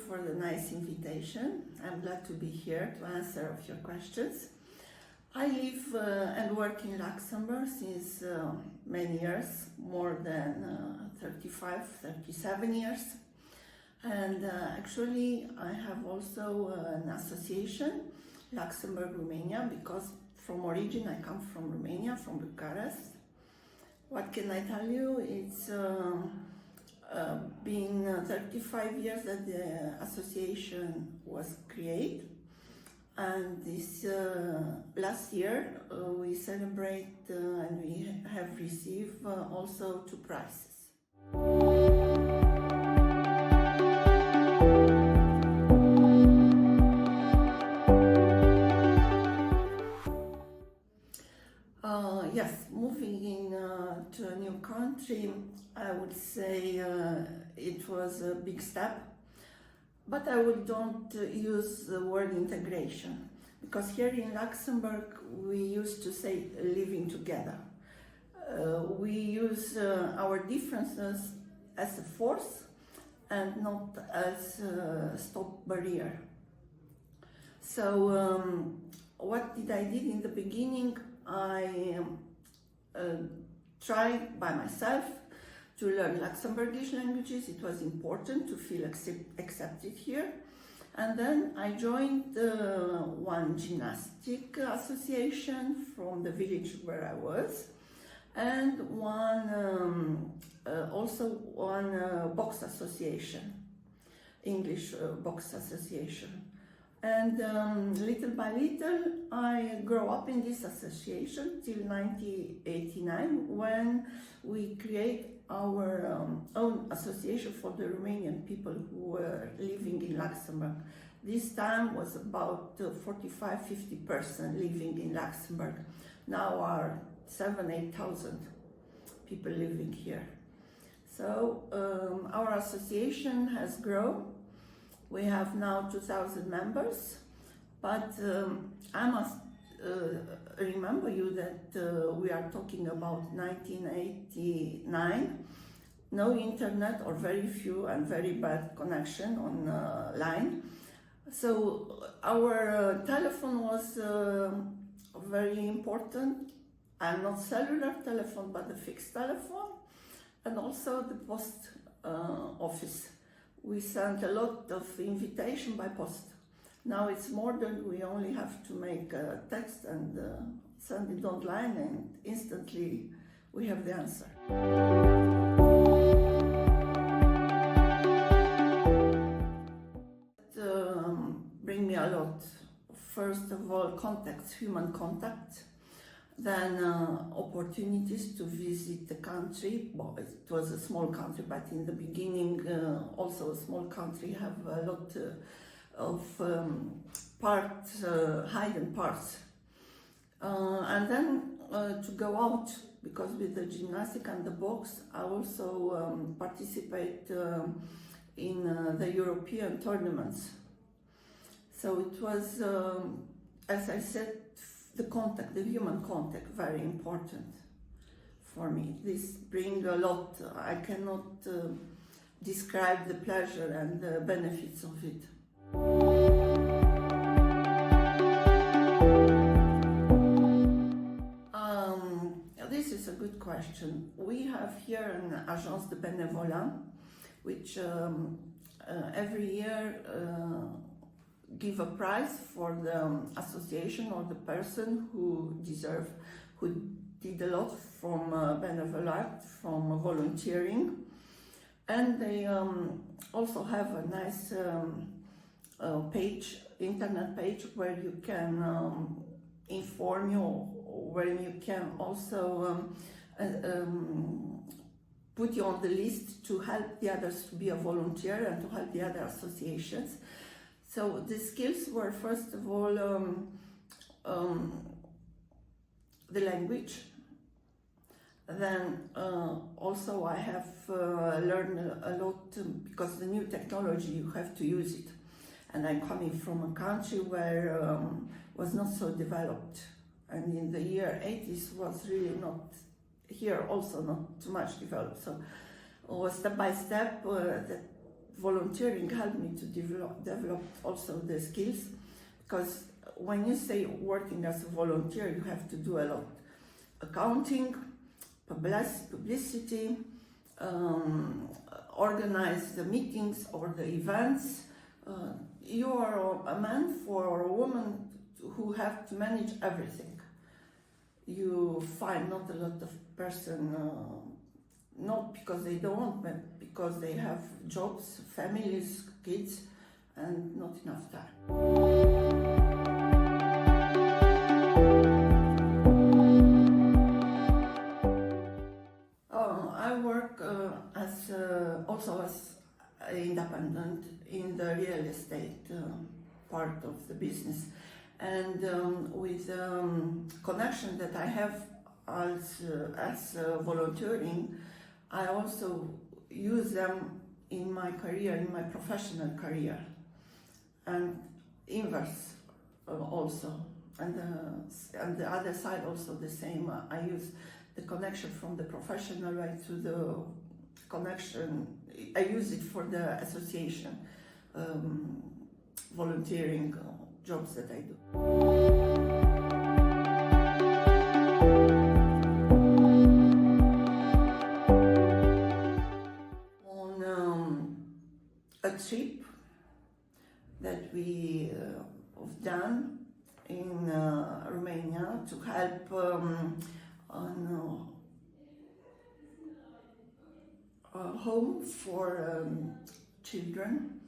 for the nice invitation. I'm glad to be here to answer your questions. I live and work in Luxembourg since many years, more than 35, 37 years. And actually I have also an association, Luxembourg Romania, because from origin I come from Romania, from Bucharest. What can I tell you? It's been 35 years that the association was created, and this last year we celebrate and we have received also 2 prizes. Yes, moving in to a new country, I would say it was a big step, but I don't use the word integration, because here in Luxembourg we used to say living together. We use our differences as a force and not as a stop barrier. So what did I did in the beginning? I tried by myself to learn Luxembourgish languages. It was important to feel accepted here. And then I joined one gymnastic association from the village where I was, and also one box association, English box association. And little by little, I grew up in this association till 1989, when we create our own association for the Romanian people who were living in Luxembourg. This time was about 45-50% living in Luxembourg. Now are 7,000-8,000 people living here. So our association has grown. We have now 2,000 members, but I must remember you that we are talking about 1989, no internet or very few and very bad connection on line. So our telephone was very important, and not cellular telephone, but the fixed telephone, and also the post office. We sent a lot of invitation by post. Now it's modern, we only have to make a text and send it online, and instantly we have the answer. Bring me a lot. First of all, contacts, human contact. Then opportunities to visit the country. Well, it was a small country, but in the beginning, also a small country have a lot of hidden parts. And then to go out, because with the gymnastic and the box, I also participate in the European tournaments. So it was, as I said, the contact, the human contact, very important for me. This brings a lot. I cannot describe the pleasure and the benefits of it. This is a good question. We have here an agence de bénévolat, which every year give a prize for the association or the person who did a lot from benevolent, from volunteering. And they also have a nice internet page, where you can inform you, where you can also put you on the list to help the others to be a volunteer and to help the other associations. So the skills were, first of all, the language. Then also I have learned a lot, because the new technology, you have to use it. And I'm coming from a country where was not so developed. And in the year 80s was really not, here also not too much developed. So step by step, volunteering helped me to develop also the skills, because when you say working as a volunteer, you have to do a lot. Accounting, publicity, organize the meetings or the events. You are a man or a woman who have to manage everything. You find not a lot of person, not because they don't want, but because they have jobs, families, kids, and not enough time. I work also as independent in the real estate part of the business, and with connection that I have as volunteering, I also use them in my career, in my professional career, and inverse also, and the other side also the same. I use the connection from the professional way to the connection. I use it for the association volunteering jobs that I do. On a trip that we have done in Romania to help on a home for children,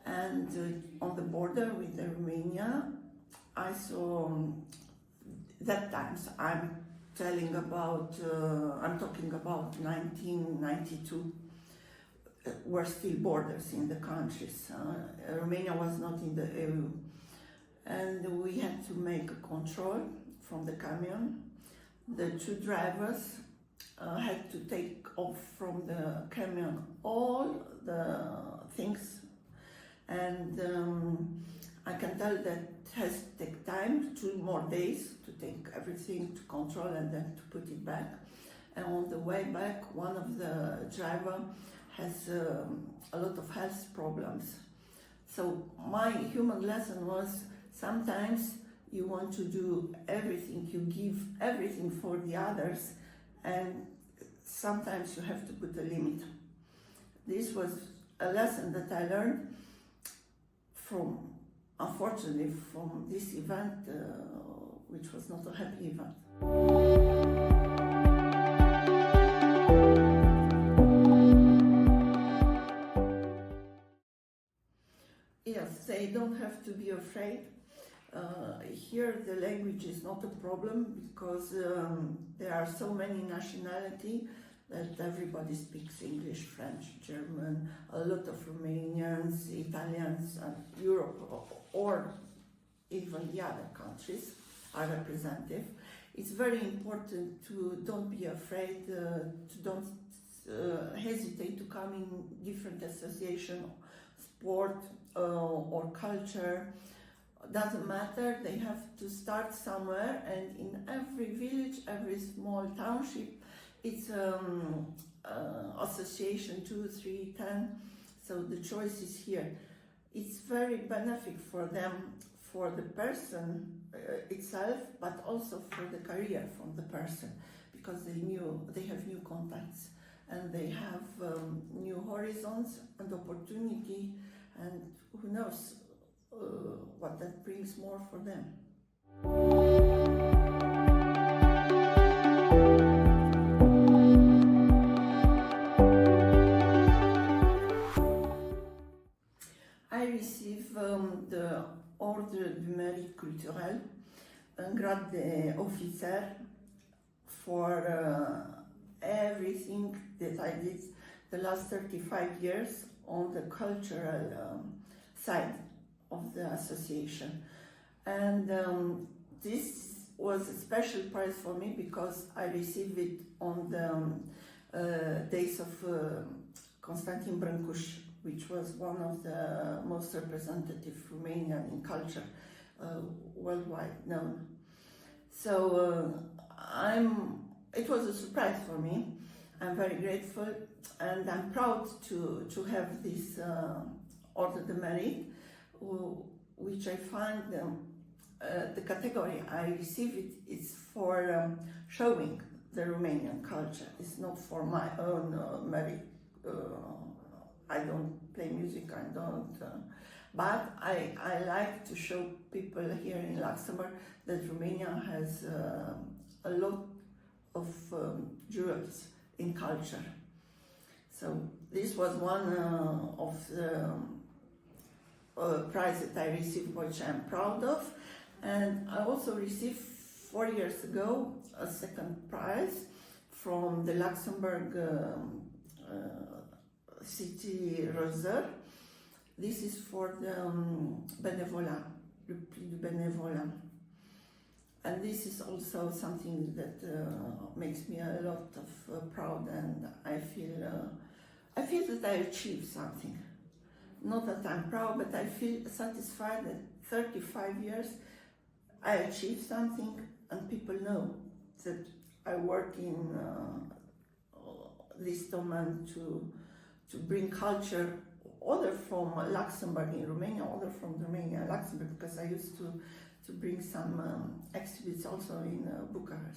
and on the border with Romania, I saw that times I'm talking about 1992. Were still borders in the countries. Romania was not in the EU, and we had to make a control from the camion. The two drivers had to take off from the camion all the things, and I can tell that has to take time, 2 more days to take everything to control and then to put it back. And on the way back, one of the driver has a lot of health problems. So my human lesson was, sometimes you want to do everything, you give everything for the others, and sometimes you have to put a limit. This was a lesson that I learned unfortunately, from this event, which was not a happy event. Yes, they don't have to be afraid. Here the language is not a problem, because there are so many nationalities that everybody speaks English, French, German, a lot of Romanians, Italians, and Europe, or even the other countries are represented. It's very important to don't be afraid, to don't hesitate to come in different association, sport or culture. Doesn't matter, they have to start somewhere, and in every village, every small township, it's association 2, 3, 10, so the choice is here. It's very beneficial for them, for the person itself, but also for the career from the person, because they have new contacts, and they have new horizons and opportunity, and who knows what that brings more for them. I received the Ordre du Mérite Culturel, un grade d'officer, for everything that I did the last 35 years on the cultural side of the association. And this was a special prize for me, because I received it on the days of Constantin Brâncuș, which was one of the most representative Romanian in culture, worldwide known. So it was a surprise for me. I'm very grateful, and I'm proud to have this Order de Merit, which I find the category I received is for showing the Romanian culture. It's not for my own merit. I don't play music, I don't, but I like to show people here in Luxembourg that Romania has a lot of jewels in culture. So this was one of the prize that I received, which I'm proud of. And I also received 4 years ago a second prize from the Luxembourg City Roseur. This is for the Bénévolat, le Prix du Bénévolat. And this is also something that makes me a lot of proud, and I feel that I achieved something. Not that I'm proud, but I feel satisfied that 35 years I achieved something, and people know that I work in this domain to bring culture, other from Luxembourg in Romania, other from Romania and Luxembourg, because I used to bring some exhibits also in Bucharest.